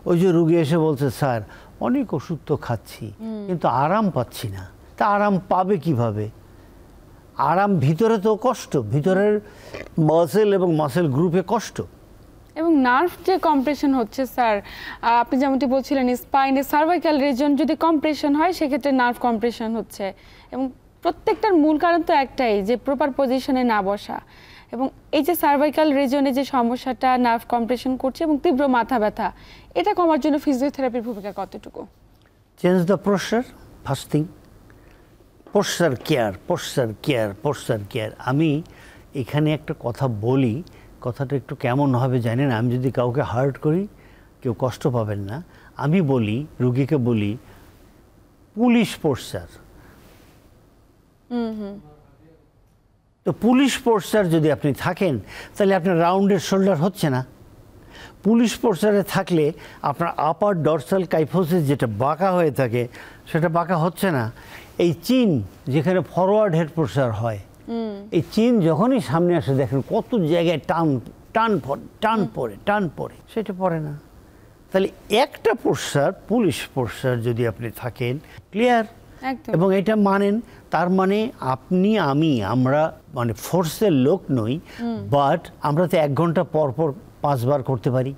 ওই যে রুগী এসে বলছে স্যার অনেক ওষুধ তো খাচ্ছি কিন্তু আরাম পাচ্ছি না, তা আরাম পাবে কিভাবে? আরাম ভিতরে তো কষ্ট, ভিতরের মাসেল এবং মাসেল গ্রুপে কষ্ট এবং নার্ভ যে কম্প্রেশন হচ্ছে স্যার, আপনি যেমনটি বলছিলেন স্পাইনে সার্ভাইকাল রিজন যদি কম্প্রেশন হয় সেক্ষেত্রে নার্ভ কম্প্রেশন হচ্ছে, এবং প্রত্যেকটার মূল কারণ তো একটাই, যে প্রপার পজিশনে না বসা। এবং এই যে সার্ভাইকাল রিজনে যে সমস্যাটা নার্ভ কম্প্রেশন করছে এবং তীব্র মাথা ব্যথা, এটা কমার জন্য ফিজিওথেরাপির ভূমিকা কতটুকু? Change the posture, first thing. Posture care, posture care, posture care. আমি এখানে একটা কথা বলি, কথাটা একটু কেমন হবে জানেন, আমি যদি কাউকে হার্ট করি কেউ কষ্ট পাবেন না। আমি বলি, রুগীকে বলি পুলিশ পোশ্চার। তো পুলিশ পোশ্চার যদি আপনি থাকেন তাহলে আপনার রাউন্ডেড শোল্ডার হচ্ছে না। পুলিশ পোশ্চারে থাকলে আপনার আপার ডরসাল কাইফোসিস যেটা বাঁকা হয়ে থাকে সেটা বাঁকা হচ্ছে না। এই চিন যেখানে ফরওয়ার্ড হেড পোশ্চার হয়, এই চিন যখনই সামনে আসে দেখেন কত জায়গায় টান টান টান পড়ে, সেটা পড়ে না। তাহলে একটা পোশ্চার, পুলিশ পোশ্চার যদি আপনি থাকেন ক্লিয়ার এবং এটা মানেন, তার মানে আপনি আমরা মানে ফোর্সের লোক নই, বাট আমরা তো 1 ঘন্টা পর পর 5 বার করতে পারি।